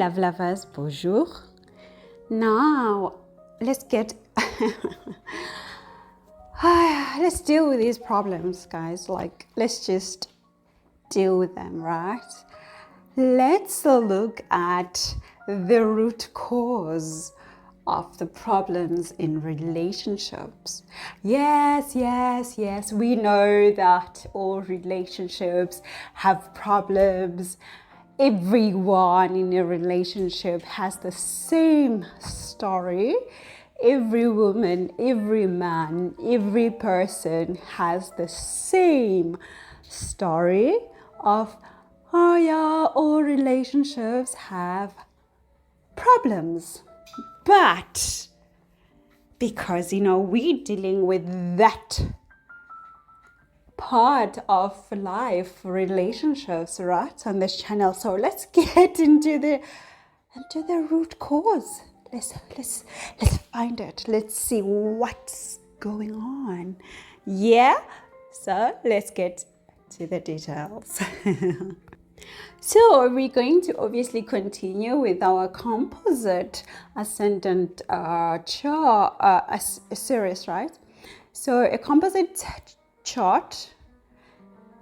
love lovers, bonjour. Now, let's get let's deal with these problems, guys. Like, let's just deal with them, right? Let's look at the root cause of the problems in relationships. Yes, we know that all relationships have problems. Everyone in a relationship has the same story. Every woman, every man, every person has the same story of, oh yeah, all relationships have problems. But because, we're dealing with that part of life, relationships, right, on this channel. So let's get into the root cause. Let's find it. Let's see what's going on. Yeah. So let's get to the details. So we're going to obviously continue with our composite ascendant series, right? So a composite chart,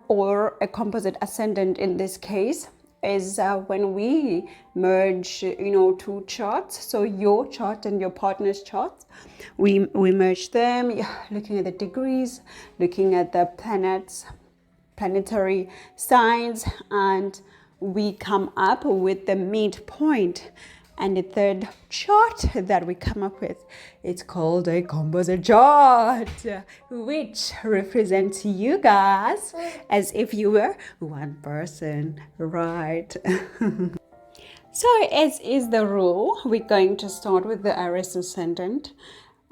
or a composite ascendant in this case, is when we merge, two charts. So your chart and your partner's chart, we merge them, looking at the degrees, looking at the planets, planetary signs, and we come up with the midpoint. And the third chart that we come up with, it's called a composite chart, which represents you guys as if you were one person, right? So as is the rule, we're going to start with the Aries ascendant,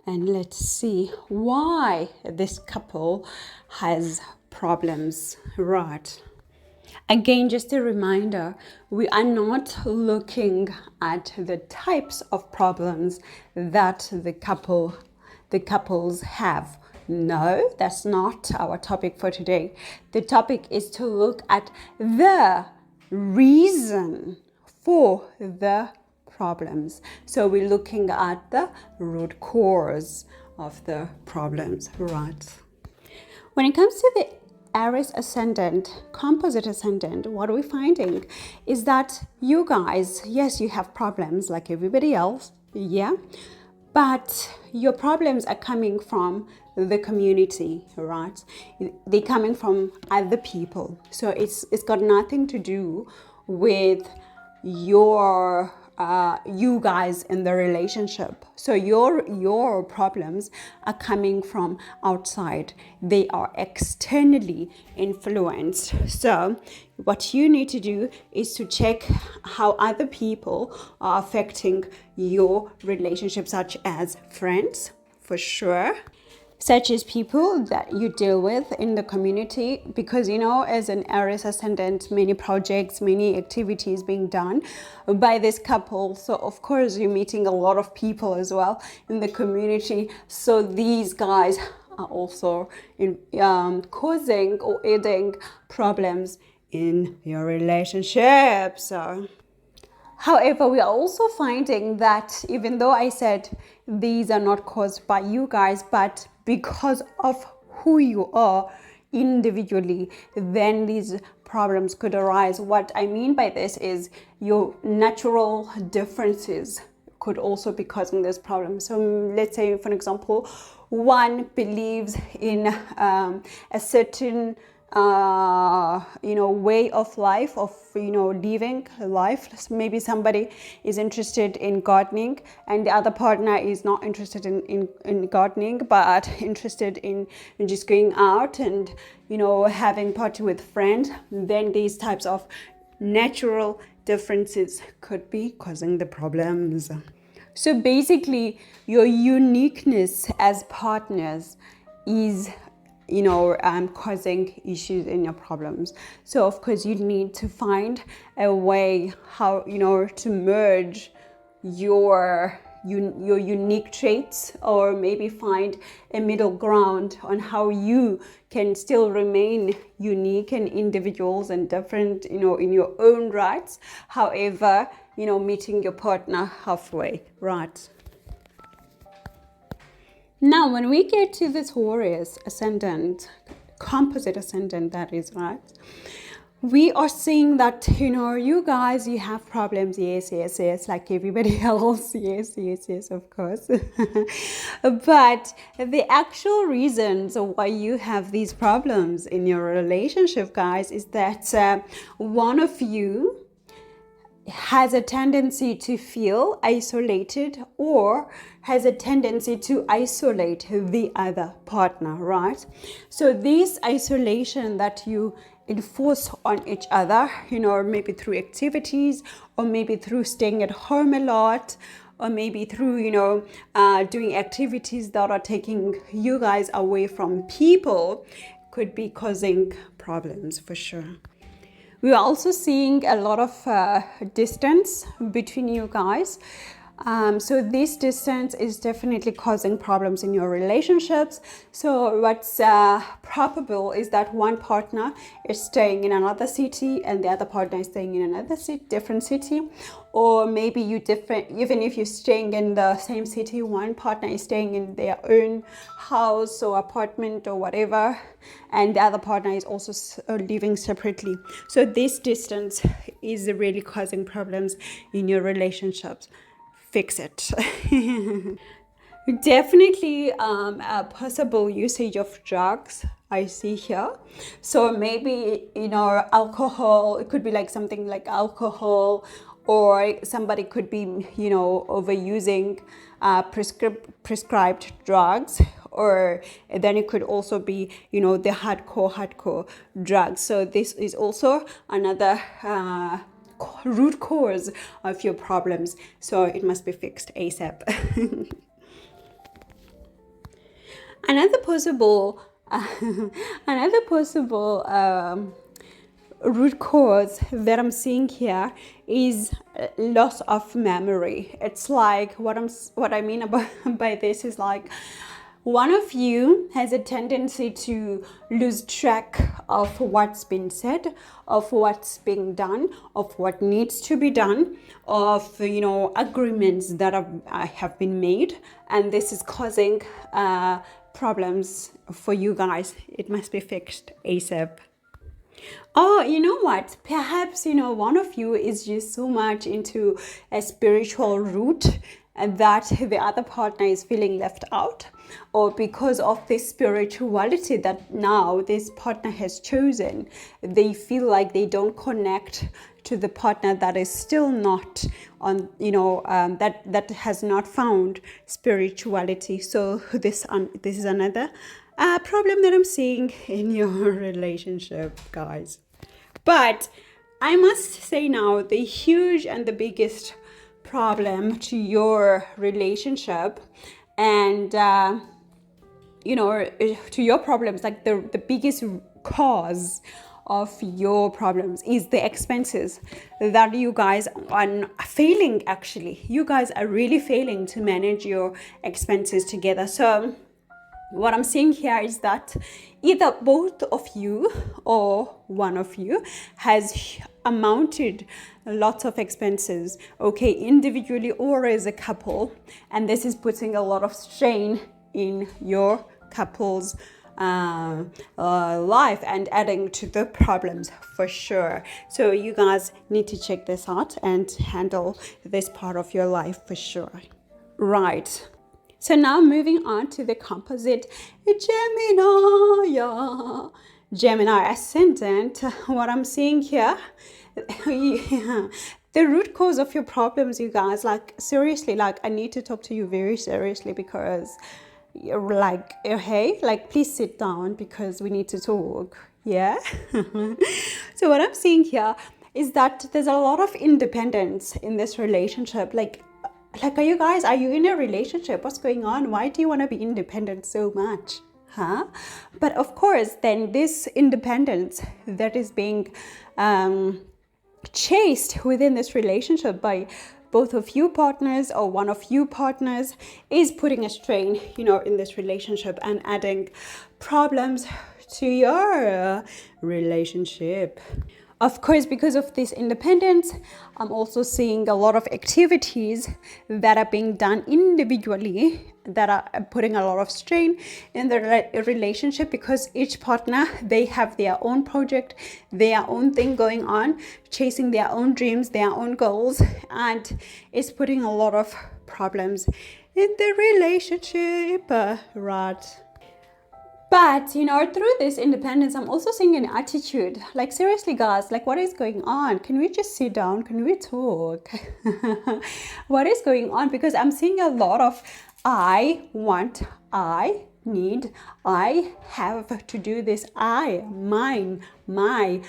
and let's see why this couple has problems, right? Again, just a reminder, we are not looking at the types of problems that the couples have. No, that's not our topic for today. The topic is to look at the reason for the problems. So we're looking at the root cause of the problems, right? When it comes to the Aries ascendant, composite ascendant, what we're finding is that you guys, yes, you have problems like everybody else, yeah, but your problems are coming from the community, right? They're coming from other people. So it's got nothing to do with you guys in the relationship. So your problems are coming from outside. They are externally influenced. So what you need to do is to check how other people are affecting your relationship, such as friends, for sure, such as people that you deal with in the community, because as an Aries ascendant, many projects, many activities being done by this couple. So of course you're meeting a lot of people as well in the community. So these guys are also causing or adding problems in your relationship. So however, we are also finding that even though I said these are not caused by you guys, but because of who you are individually, then these problems could arise. What I mean by this is your natural differences could also be causing this problem. So let's say, for example, one believes in a certain way of life, of living life. Maybe somebody is interested in gardening and the other partner is not interested in gardening, but interested in just going out and having party with friends. Then these types of natural differences could be causing the problems. So basically your uniqueness as partners is causing issues in your problems. So of course you need to find a way how to merge your unique traits, or maybe find a middle ground on how you can still remain unique and individuals and different in your own rights. However, meeting your partner halfway, right? Now, when we get to the Taurus ascendant, composite ascendant, that is, right? We are seeing that, you guys, you have problems. Yes, like everybody else. Yes, of course. But the actual reasons why you have these problems in your relationship, guys, is that one of you has a tendency to feel isolated or has a tendency to isolate the other partner, right? So this isolation that you enforce on each other, maybe through activities, or maybe through staying at home a lot, or maybe through, doing activities that are taking you guys away from people, could be causing problems for sure. We're also seeing a lot of distance between you guys. So this distance is definitely causing problems in your relationships. So what's probable is that one partner is staying in another city and the other partner is staying in another different city. Or maybe even if you're staying in the same city, one partner is staying in their own house or apartment or whatever, and the other partner is also living separately. So this distance is really causing problems in your relationships. Fix it. Definitely a possible usage of drugs I see here. So maybe, alcohol, it could be like something like alcohol, or somebody could be, overusing prescribed drugs, or then it could also be, the hardcore drugs. So this is also another root cause of your problems, so it must be fixed ASAP. Another possible root cause that I'm seeing here is loss of memory. It's like what I mean by this is like one of you has a tendency to lose track of what's been said, of what's being done, of what needs to be done, of agreements that have been made, and this is causing problems for you guys. It must be fixed ASAP. Oh, you know what? Perhaps, one of you is just so much into a spiritual route that the other partner is feeling left out, or because of this spirituality that now this partner has chosen, they feel like they don't connect to the partner that is still not on, that has not found spirituality. So this is another problem that I'm seeing in your relationship, guys. But I must say now, the huge and the biggest problem to your relationship and to your problems, like the biggest cause of your problems is the expenses that you guys are failing. Actually, you guys are really failing to manage your expenses together. So what I'm seeing here is that either both of you or one of you has amounted lots of expenses, okay, individually or as a couple, and this is putting a lot of strain in your couple's life and adding to the problems for sure. So you guys need to check this out and handle this part of your life for sure. Right. So now moving on to the composite Gemini ascendant. What I'm seeing here, the root cause of your problems, you guys, like seriously, like I need to talk to you very seriously, because you're like, hey, like please sit down because we need to talk. Yeah. So what I'm seeing here is that there's a lot of independence in this relationship. Like are you in a relationship? What's going on? Why do you want to be independent so much? But of course, then this independence that is being chased within this relationship by both of you partners or one of you partners is putting a strain, in this relationship and adding problems to your relationship. Of course, because of this independence, I'm also seeing a lot of activities that are being done individually that are putting a lot of strain in the relationship, because each partner, they have their own project, their own thing going on, chasing their own dreams, their own goals, and it's putting a lot of problems in the relationship, right? But, you know, through this independence, I'm also seeing an attitude. Like, seriously, guys, like, what is going on? Can we just sit down? Can we talk? What is going on? Because I'm seeing a lot of I want, I need, I have to do this, I, mine, my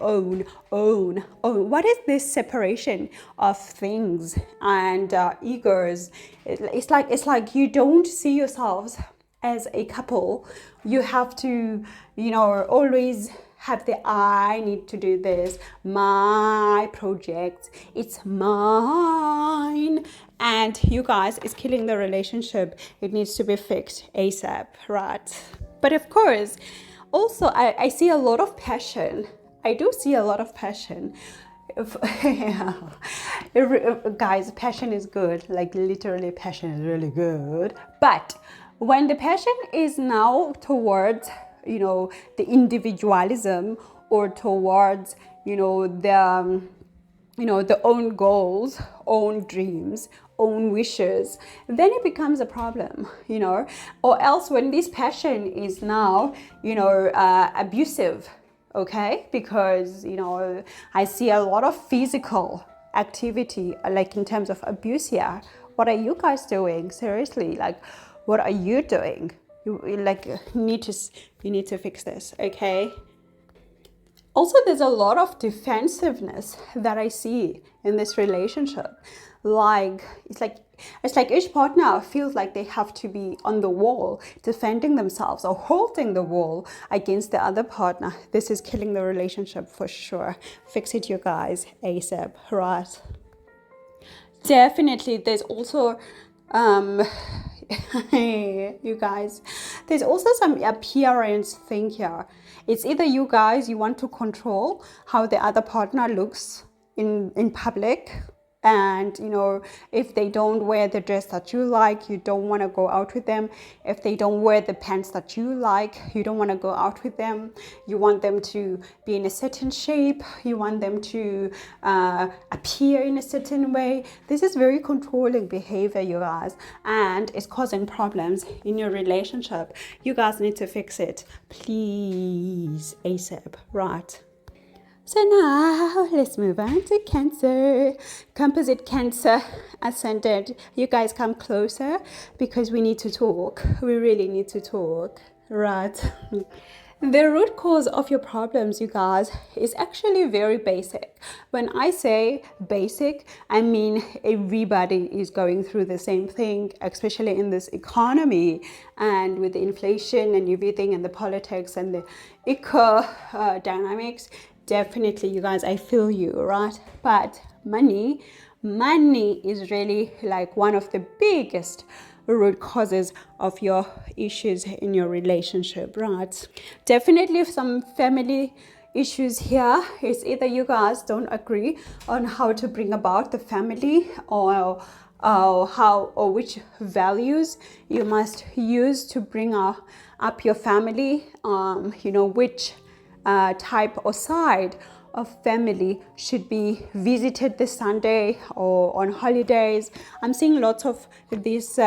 own. What is this separation of things and egos? It's like you don't see yourselves as a couple. You have to, you know, always have the I need to do this, my project, it's mine. And you guys, it's killing the relationship. It needs to be fixed ASAP, right? But of course, also I see a lot of passion. I do see a lot of passion. Guys, passion is good. Like, literally, passion is really good. But when the passion is now towards, you know, the individualism, or towards, you know, the own goals, own dreams, own wishes, then it becomes a problem, you know. Or else when this passion is now, you know, abusive, okay, because, you know, I see a lot of physical activity, like in terms of abuse here. What are you guys doing? Seriously, like, what are you doing? You need to fix this, okay? Also, there's a lot of defensiveness that I see in this relationship. Like, it's like each partner feels like they have to be on the wall, defending themselves or holding the wall against the other partner. This is killing the relationship for sure. Fix it, you guys, ASAP, right? Definitely, there's also you guys, there's also some appearance thing here. It's either you guys, you want to control how the other partner looks in public, and, you know, if they don't wear the dress that you like, you don't want to go out with them. If they don't wear the pants that you like, you don't want to go out with them. You want them to be in a certain shape, you want them to appear in a certain way. This is very controlling behavior, you guys, and it's causing problems in your relationship. You guys need to fix it, please, ASAP, right? So now let's move on to Cancer. Composite Cancer Ascendant. You guys come closer because we need to talk. We really need to talk, right? The root cause of your problems, you guys, is actually very basic. When I say basic, I mean everybody is going through the same thing, especially in this economy and with the inflation and everything and the politics and the eco dynamics. Definitely, you guys, I feel you, right? But money is really like one of the biggest root causes of your issues in your relationship, right? Definitely some family issues here. It's either you guys don't agree on how to bring about the family, or how or which values you must use to bring up your family, you know, which type or side of family should be visited this Sunday or on holidays. I'm seeing lots of these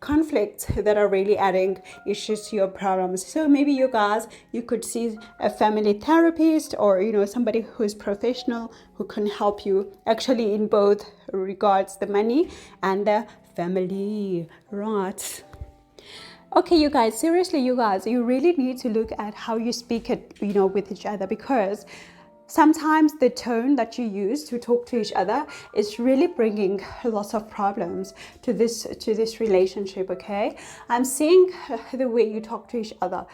conflicts that are really adding issues to your problems. So maybe you guys, you could see a family therapist, or, you know, somebody who's professional who can help you actually in both regards, the money and the family, right? Okay, you guys, seriously, you guys, you really need to look at how you speak it, you know, with each other, because sometimes the tone that you use to talk to each other is really bringing lots of problems to this relationship, okay? I'm seeing the way you talk to each other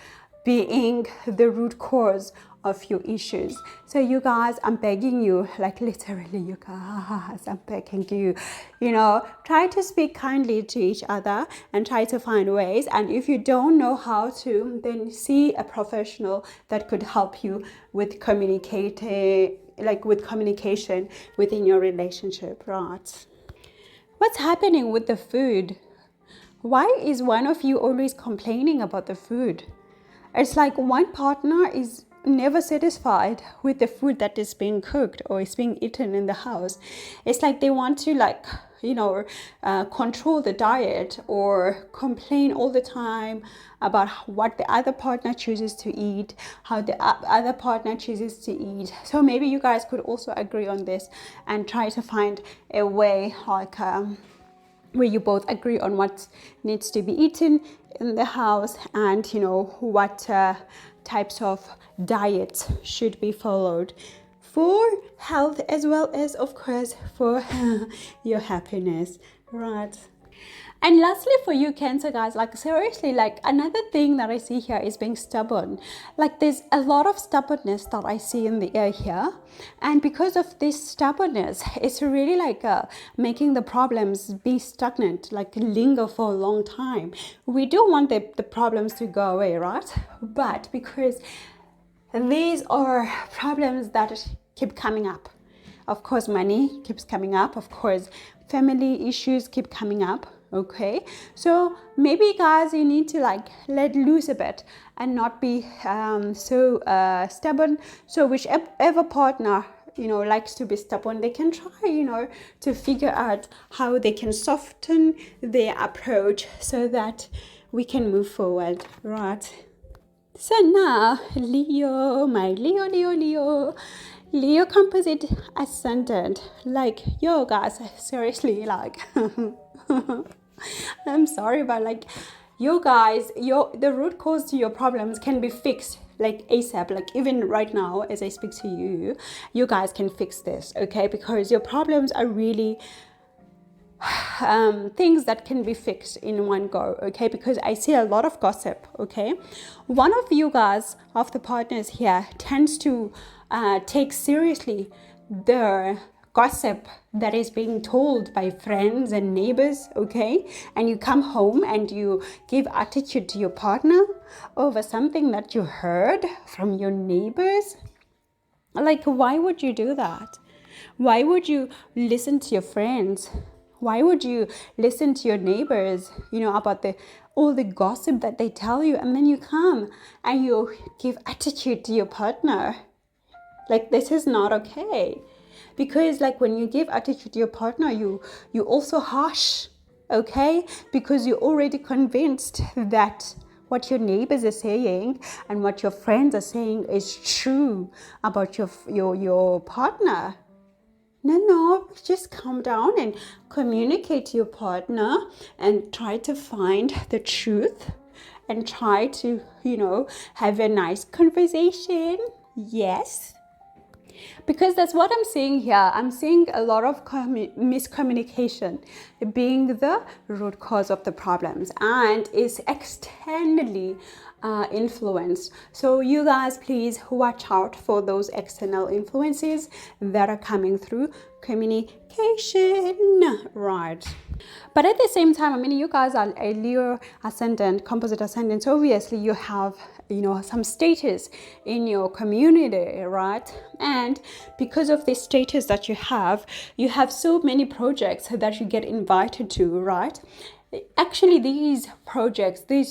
being the root cause of your issues. So you guys, I'm begging you, like literally you guys, I'm begging you, you know, try to speak kindly to each other and try to find ways. And if you don't know how to, then see a professional that could help you with communicating, like with communication within your relationship, right? What's happening with the food? Why is one of you always complaining about the food? It's like one partner is never satisfied with the food that is being cooked or is being eaten in the house. It's like they want to, like, you know, control the diet or complain all the time about what the other partner chooses to eat, how the other partner chooses to eat. So maybe you guys could also agree on this and try to find a way, like where you both agree on what needs to be eaten in the house, and you know what types of diets should be followed for health, as well as of course for your happiness, right? And lastly, for you Cancer guys, like seriously, like another thing that I see here is being stubborn. Like there's a lot of stubbornness that I see in the air here, and because of this stubbornness, it's really like making the problems be stagnant, like linger for a long time. We do want the problems to go away, right? But because these are problems that keep coming up, of course money keeps coming up, of course family issues keep coming up. Okay, so maybe guys, you need to like let loose a bit and not be so stubborn. So whichever partner, you know, likes to be stubborn, they can try, you know, to figure out how they can soften their approach so that we can move forward, right? So now Leo, my Leo composite ascendant, like yo guys, seriously, like I'm sorry, but like you guys, the root cause to your problems can be fixed like ASAP. Like even right now as I speak to you, you guys can fix this, okay? Because your problems are really things that can be fixed in one go, okay? Because I see a lot of gossip, okay? One of you guys, of the partners here, tends to take seriously the gossip that is being told by friends and neighbors, okay? And you come home and you give attitude to your partner over something that you heard from your neighbors. Like, why would you do that? Why would you listen to your friends? Why would you listen to your neighbors, you know, about all the gossip that they tell you, and then you come and you give attitude to your partner? Like, this is not okay. Because like when you give attitude to your partner, you also harsh, okay? Because you're already convinced that what your neighbors are saying and what your friends are saying is true about your partner. No, just calm down and communicate to your partner and try to find the truth and try to, you know, have a nice conversation. Yes. Because that's what I'm seeing here. I'm seeing a lot of miscommunication being the root cause of the problems and is externally influenced. So you guys, please watch out for those external influences that are coming through communication, right? But at the same time, I mean, you guys are a Leo ascendant, composite ascendant. So obviously you have, you know, some status in your community, right? And because of this status that you have so many projects that you get invited to, right? Actually, these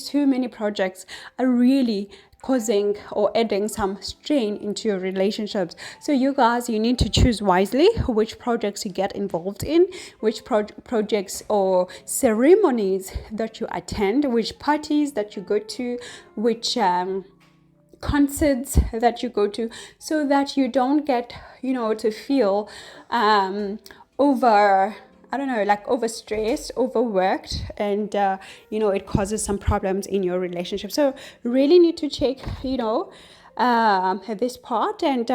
too many projects are really causing or adding some strain into your relationships. So you guys, you need to choose wisely which projects you get involved in, which projects or ceremonies that you attend, which parties that you go to, which concerts that you go to, so that you don't get, you know, to feel overstressed, overworked, and you know, it causes some problems in your relationship. So really need to check, you know, this part, and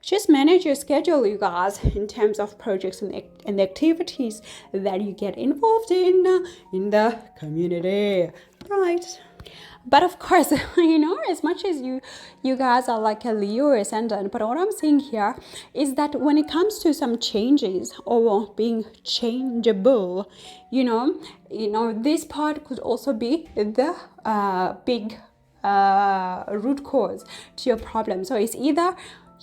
just manage your schedule, you guys, in terms of projects and the activities that you get involved in the community, right? But of course, as much as you guys are like a Leo ascendant, but what I'm saying here is that when it comes to some changes or being changeable, this part could also be the big root cause to your problem. So it's either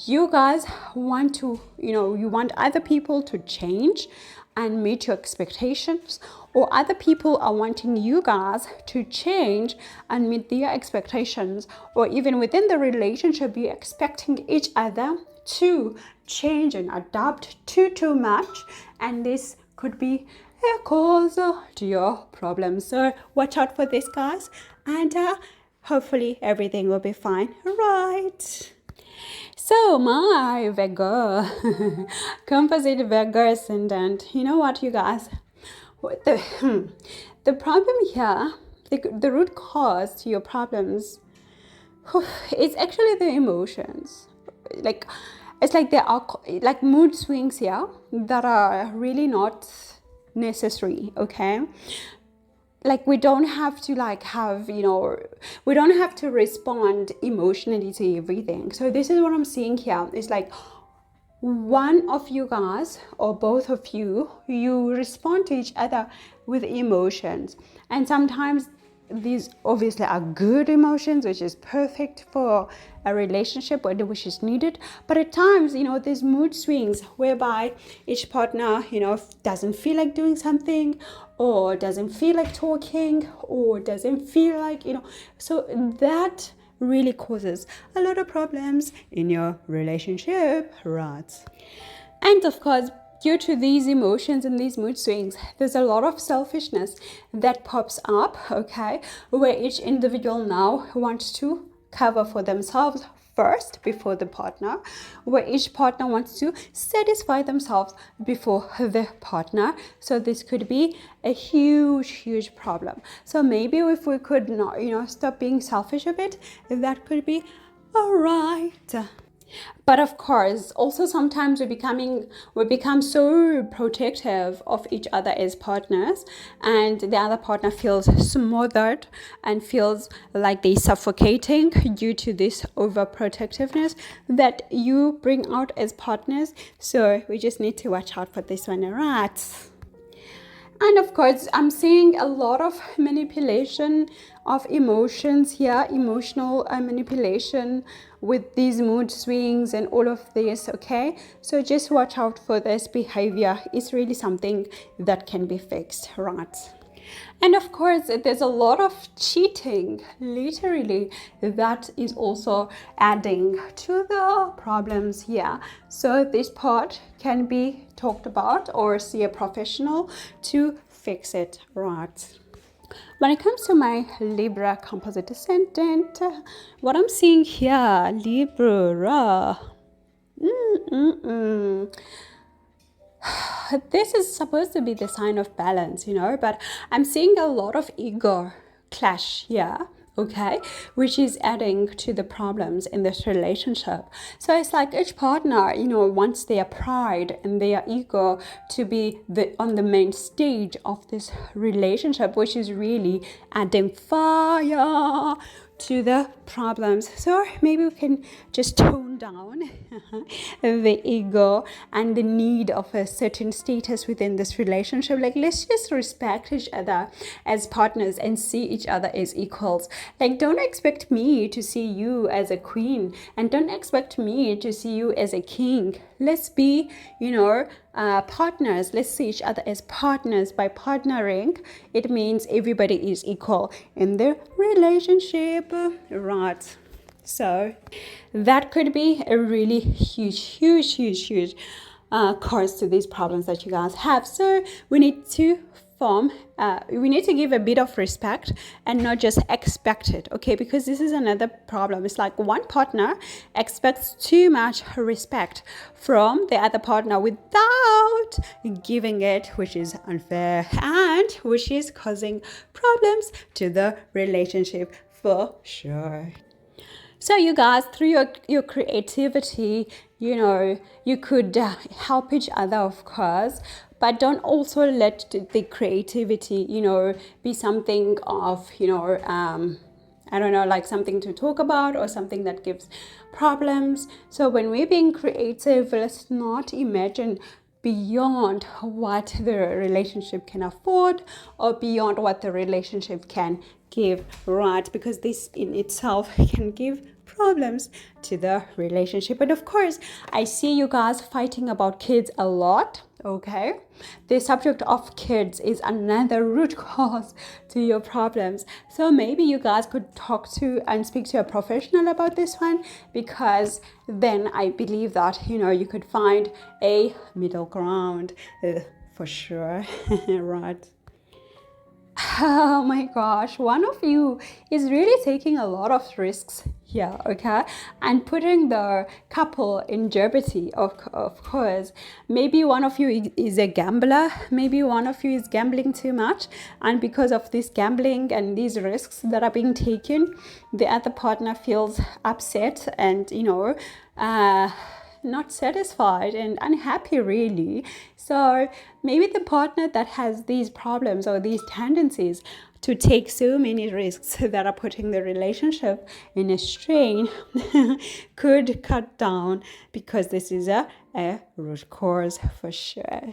you guys want to, you want other people to change and meet your expectations, or other people are wanting you guys to change and meet their expectations, or even within the relationship you're expecting each other to change and adapt too much, and this could be a cause to your problem. So watch out for this, guys, and hopefully everything will be fine, right? So my Virgo, composite Virgo ascendant, you know what, you guys? The problem here, the root cause to your problems, it's actually the emotions. Like, it's like there are like mood swings here that are really not necessary, okay? Like, we don't have to we don't have to respond emotionally to everything. So this is what I'm seeing here. It's like one of you guys or both of you respond to each other with emotions, and sometimes these obviously are good emotions, which is perfect for a relationship, which is needed. But at times, there's mood swings whereby each partner, doesn't feel like doing something, or doesn't feel like talking, or doesn't feel like, so that really causes a lot of problems in your relationship, right? And of course, due to these emotions and these mood swings, there's a lot of selfishness that pops up, okay, where each individual now wants to cover for themselves first before the partner, where each partner wants to satisfy themselves before the partner. So this could be a huge problem. So maybe if we could not, stop being selfish a bit, that could be all right. But of course, also sometimes we become so protective of each other as partners, and the other partner feels smothered and feels like they're suffocating due to this overprotectiveness that you bring out as partners. So we just need to watch out for this one, right? And of course, I'm seeing a lot of manipulation of emotions here, emotional manipulation with these mood swings and all of this, okay? So just watch out for this behavior. It's really something that can be fixed, right? And of course, there's a lot of cheating, literally, that is also adding to the problems here. So this part can be talked about or see a professional to fix it, right? When it comes to my Libra composite ascendant, what I'm seeing here, Libra, this is supposed to be the sign of balance, but I'm seeing a lot of ego clash here, okay, which is adding to the problems in this relationship. So it's like each partner, wants their pride and their ego to be on the main stage of this relationship, which is really adding fire to the problems. So maybe we can just tone down the ego and the need of a certain status within this relationship. Like, let's just respect each other as partners and see each other as equals. Like, don't expect me to see you as a queen, and don't expect me to see you as a king. Let's be, partners. Let's see each other as partners. By partnering, it means everybody is equal in the relationship, right? So that could be a really huge cause to these problems that you guys have. So we need to give a bit of respect and not just expect it, okay? Because this is another problem. It's like one partner expects too much respect from the other partner without giving it, which is unfair and which is causing problems to the relationship for sure. So you guys, through your creativity, you could help each other, of course, but don't also let the creativity, be something of, I don't know, like something to talk about or something that gives problems. So when we're being creative, let's not imagine beyond what the relationship can afford or beyond what the relationship can give, right? Because this in itself can give problems to the relationship. And of course, I see you guys fighting about kids a lot. Okay, the subject of kids is another root cause to your problems. So maybe you guys could talk to and speak to a professional about this one, because then I believe that, you know, you could find a middle ground for sure. Right. Oh my gosh, one of you is really taking a lot of risks here, okay, and putting the couple in jeopardy. Of course, maybe one of you is a gambler, maybe one of you is gambling too much, and because of this gambling and these risks that are being taken, the other partner feels upset and, you know, not satisfied and unhappy, really. So maybe the partner that has these problems or these tendencies to take so many risks that are putting the relationship in a strain could cut down, because this is a root cause for sure.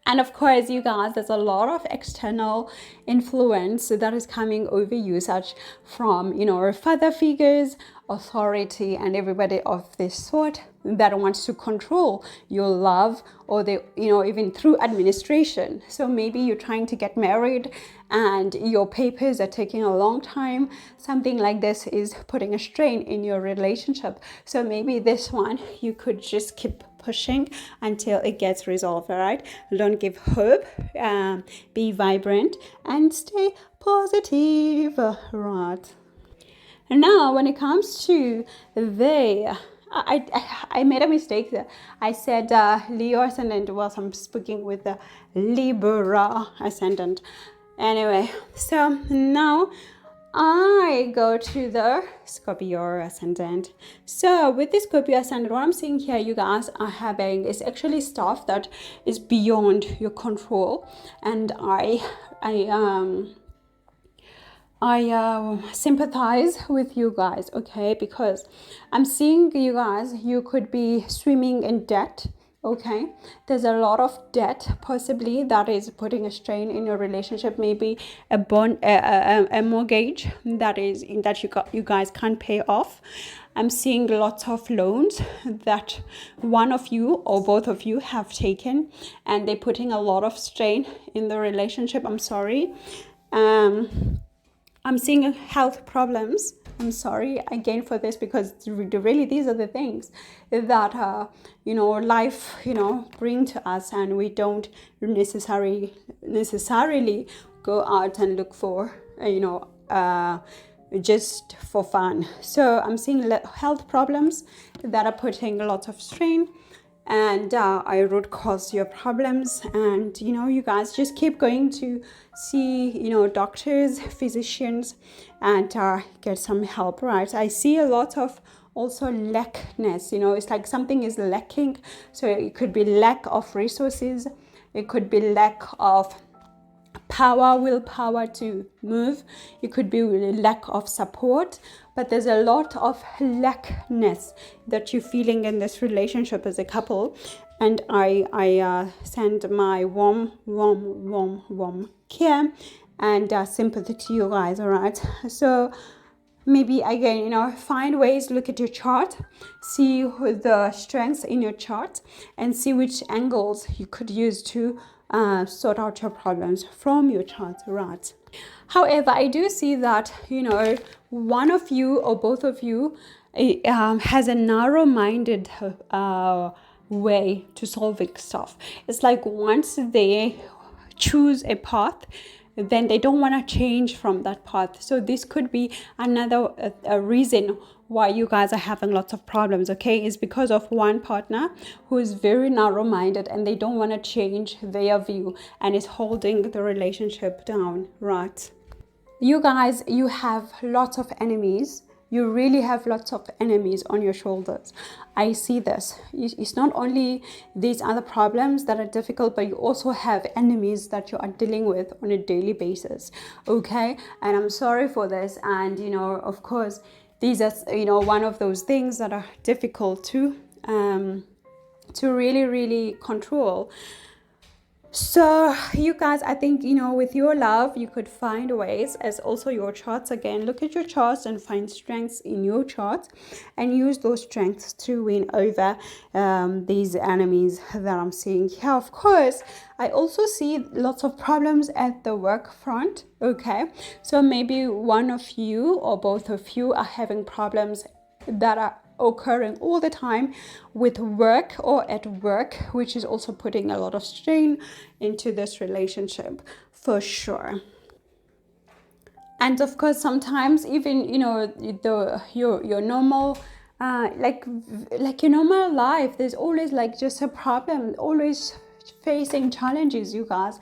And of course, you guys, there's a lot of external influence that is coming over you, such from, you know, father figures, authority, and everybody of this sort that wants to control your love, or they, you know, even through administration. So maybe you're trying to get married and your papers are taking a long time. Something like this is putting a strain in your relationship. So maybe this one you could just keep pushing until it gets resolved. All right, don't give hope, be vibrant and stay positive, right? And now when it comes to I made a mistake there. I said Leo ascendant whilst I'm speaking with the Libra ascendant. Anyway, so now I go to the Scorpio ascendant. So with the Scorpio ascendant, what I'm seeing here, you guys are having is actually stuff that is beyond your control, and I sympathize with you guys, okay? Because I'm seeing you guys, you could be swimming in debt, okay? There's a lot of debt possibly that is putting a strain in your relationship. Maybe a bond, a mortgage that you guys can't pay off. I'm seeing lots of loans that one of you or both of you have taken, and they're putting a lot of strain in the relationship. I'm sorry. I'm seeing health problems. I'm sorry again for this, because really these are the things that you know, life, you know, bring to us, and we don't necessarily go out and look for, you know, just for fun. So I'm seeing health problems that are putting lots of strain, and I root cause your problems. And, you know, you guys just keep going to see, you know, doctors, physicians, and get some help, right? I see a lot of also lackness, you know, it's like something is lacking. So it could be lack of resources, it could be lack of willpower to move, it could be lack of support, but there's a lot of lackness that you're feeling in this relationship as a couple. And I send my warm care and sympathy to you guys, all right? So maybe again, you know, find ways, look at your chart, see the strengths in your chart, and see which angles you could use to sort out your problems from your chart, right? However, I do see that, you know, one of you or both of you has a narrow-minded way to solving stuff. It's like once they choose a path, then they don't want to change from that path. So this could be another a reason why you guys are having lots of problems, okay? Is because of one partner who is very narrow-minded and they don't want to change their view and is holding the relationship down, right? You guys, you have lots of enemies You really have lots of enemies on your shoulders. I see this. It's not only these other problems that are difficult, but you also have enemies that you are dealing with on a daily basis. Okay? And I'm sorry for this. And, you know, of course, these are, you know, one of those things that are difficult to really, really control. So you guys, I think, you know, with your love, you could find ways, as also your charts. Again, look at your charts and find strengths in your charts and use those strengths to win over these enemies that I'm seeing here. Of course, I also see lots of problems at the work front. Okay, so maybe one of you or both of you are having problems that are occurring all the time with work or at work, which is also putting a lot of strain into this relationship for sure. And of course, sometimes even, you know, your normal like your normal life, there's always like just a problem, always facing challenges, you guys.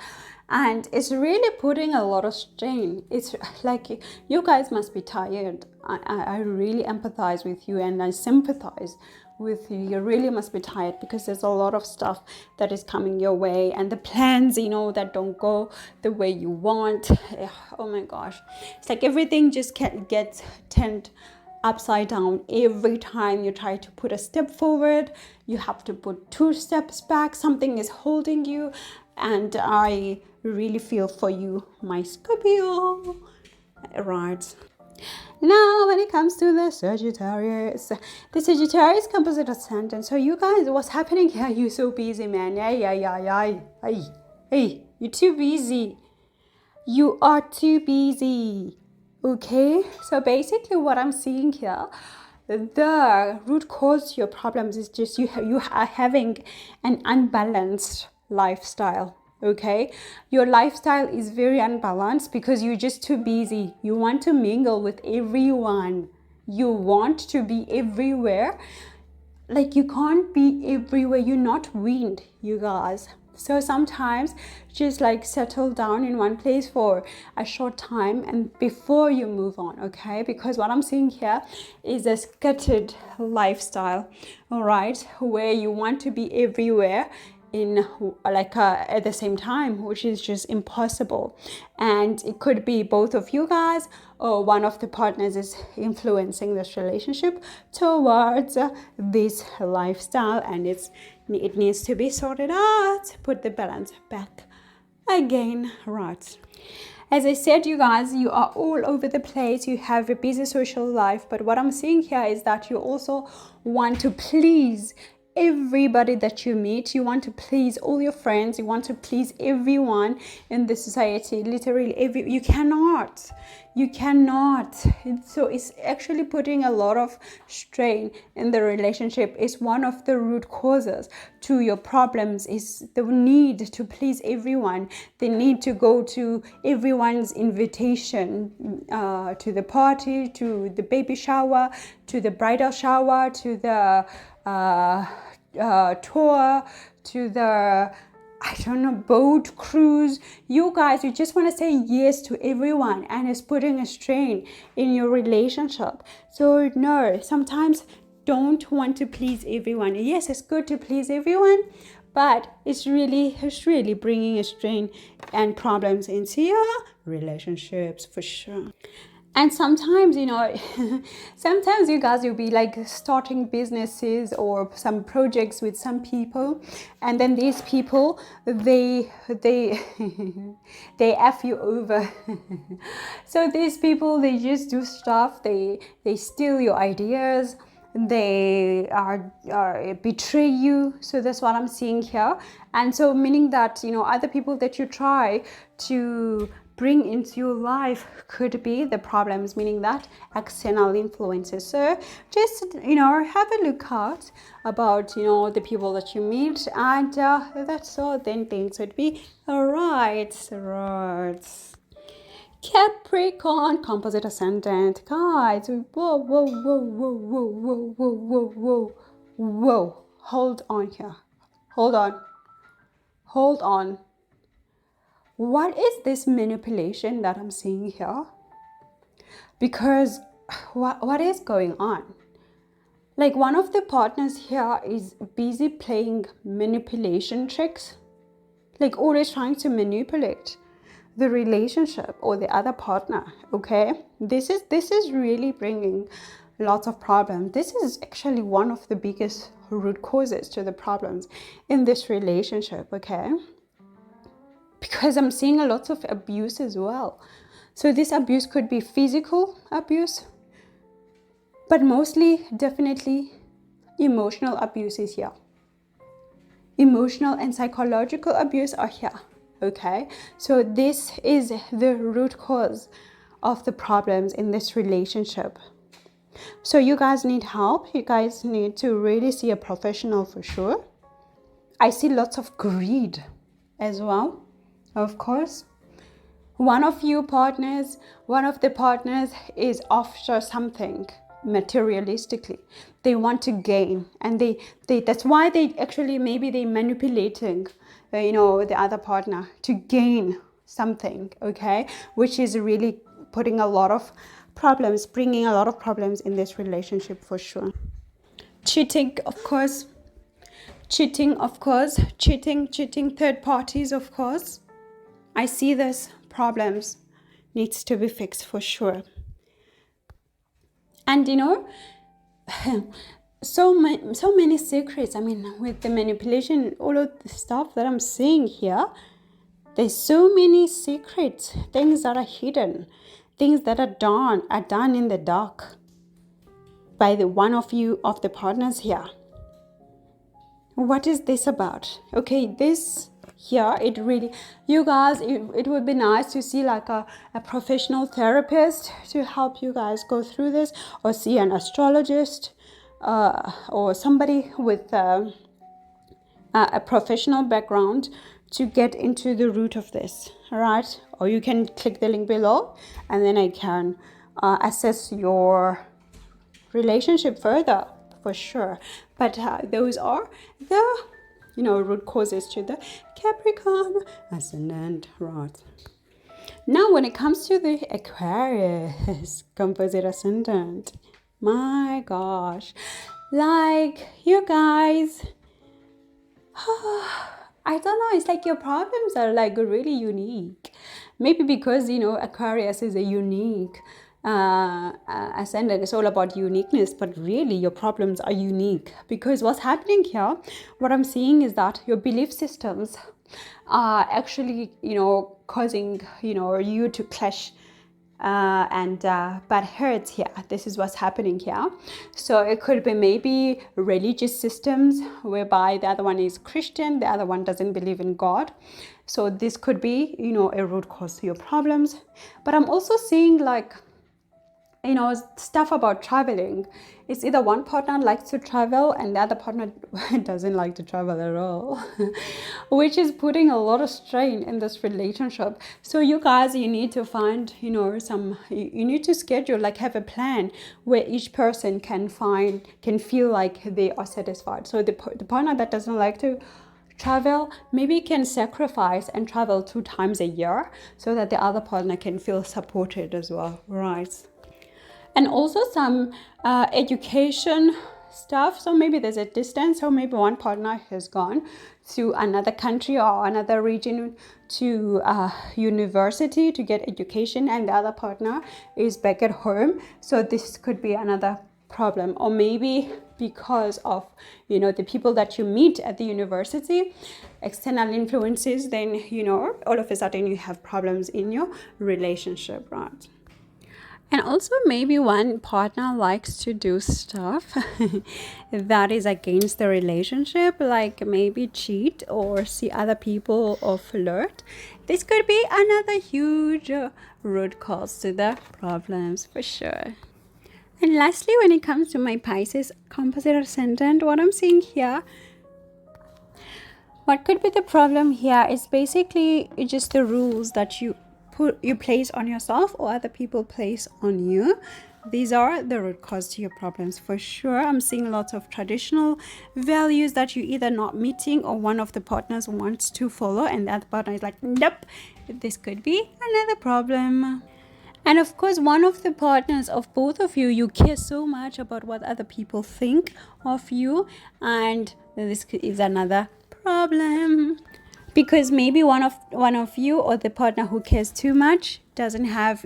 And it's really putting a lot of strain. It's like you guys must be tired. I really empathize with you and I sympathize with you. You really must be tired because there's a lot of stuff that is coming your way and the plans, you know, that don't go the way you want. Oh my gosh. It's like everything just gets turned upside down. Every time you try to put a step forward, you have to put 2 steps back. Something is holding you. And I really feel for you, my Scorpio. Right. Now, when it comes to the Sagittarius Composite Ascendant. So you guys, what's happening here? You're so busy, man. Hey, you're too busy. You are too busy. Okay? So basically what I'm seeing here, the root cause to your problems is just you are having an unbalanced lifestyle. Okay, your lifestyle is very unbalanced because you're just too busy. You want to mingle with everyone, you want to be everywhere. Like, you can't be everywhere. You're not wind, you guys. So sometimes just like settle down in one place for a short time and before you move on, okay? Because what I'm seeing here is a scattered lifestyle, all right, where you want to be everywhere in like at the same time, which is just impossible. And it could be both of you guys or one of the partners is influencing this relationship towards this lifestyle, and it needs to be sorted out. Put the balance back again, right? As I said, you guys, you are all over the place. You have a busy social life, but what I'm seeing here is that you also want to please everybody that you meet. You want to please all your friends. You want to please everyone in the society. Literally you cannot. So it's actually putting a lot of strain in the relationship. It's one of the root causes to your problems, is the need to please everyone. The need to go to everyone's invitation, to the party, to the baby shower, to the bridal shower, to the tour, to the, I don't know, boat cruise. You guys, you just want to say yes to everyone, and it's putting a strain in your relationship. So no, sometimes don't want to please everyone. Yes, it's good to please everyone, but it's really bringing a strain and problems into your relationships for sure. And sometimes, you know, sometimes you guys, you'll be like starting businesses or some projects with some people, and then these people, they F you over. So these people, they just do stuff, they steal your ideas, they betray you. So that's what I'm seeing here. And so meaning that, you know, other people that you try to bring into your life could be the problems, meaning that external influences. So just, you know, have a look out about, you know, the people that you meet, and that's all. Then things would be all right. Capricorn, Composite Ascendant. Guys, whoa. Hold on here. Hold on. What is this manipulation that I'm seeing here? Because what is going on? Like one of the partners here is busy playing manipulation tricks, like always trying to manipulate the relationship or the other partner. Okay, this is really bringing lots of problems. This is actually one of the biggest root causes to the problems in this relationship. Okay, because I'm seeing a lot of abuse as well. So this abuse could be physical abuse, but mostly definitely emotional abuse is here. Emotional and psychological abuse are here. Okay, so this is the root cause of the problems in this relationship. So you guys need help. You guys need to really see a professional for sure. I see lots of greed as well, of course. One of the partners is after something materialistically. They want to gain, and they that's why they actually maybe they manipulating the other partner to gain something. Okay, which is really putting a lot of problems, bringing a lot of problems in this relationship for sure. Cheating, of course, cheating, third parties, of course. I see this problems needs to be fixed for sure. And so many secrets. I mean, with the manipulation, all of the stuff that I'm seeing here, there's so many secrets, things that are hidden, things that are done in the dark by the one of the partners here. What is this about? Okay, this here, it really, you guys, it would be nice to see like a professional therapist to help you guys go through this, or see an astrologist, or somebody with a professional background to get into the root of this. All right, or you can click the link below and then I can assess your relationship further for sure. But those are the root causes to the Capricorn Ascendant, right? Now when it comes to the Aquarius Composite Ascendant, my gosh, like you guys, I don't know, it's like your problems are like really unique. Maybe because Aquarius is a unique ascendant. It's all about uniqueness, but really your problems are unique, because what's happening here, what I'm seeing is that your belief systems are actually causing you to clash and bad hurts here. This is what's happening here. So it could be maybe religious systems whereby the other one is Christian, the other one doesn't believe in God. So this could be a root cause to your problems. But I'm also seeing like stuff about traveling. It's either one partner likes to travel and the other partner doesn't like to travel at all, which is putting a lot of strain in this relationship. So you guys, you need to find, you need to schedule, like have a plan where each person can feel like they are satisfied. So the partner that doesn't like to travel maybe can sacrifice and travel 2 times a year so that the other partner can feel supported as well, right? And also some education stuff. So maybe there's a distance. So maybe one partner has gone to another country or another region to university to get education, and the other partner is back at home. So this could be another problem. Or maybe because of the people that you meet at the university, external influences, then all of a sudden you have problems in your relationship, right? And also maybe one partner likes to do stuff that is against the relationship, like maybe cheat or see other people or flirt. This could be another huge root cause to the problems for sure. And lastly, when it comes to my Pisces Composite Ascendant, what I'm seeing here, what could be the problem here is basically just the rules that you place on yourself or other people place on you. These are the root cause to your problems for sure. I'm seeing lots of traditional values that you're either not meeting or one of the partners wants to follow and the other partner is like, nope. This could be another problem. And of course, one of the partners of both of you, you care so much about what other people think of you, and this is another problem, because maybe one of you, or the partner who cares too much, doesn't have,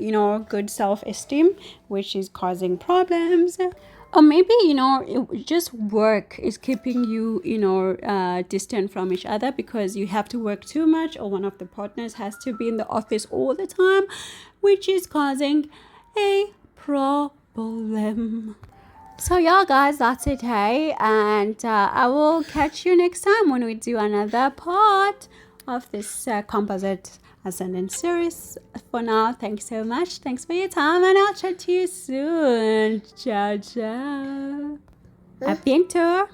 good self-esteem, which is causing problems. Or maybe, just work is keeping you, distant from each other, because you have to work too much, or one of the partners has to be in the office all the time, which is causing a problem. So yeah, guys, that's it, hey? And I will catch you next time when we do another part of this Composite Ascendant series. For now, thanks so much. Thanks for your time, and I'll chat to you soon. Ciao, ciao. A bientôt.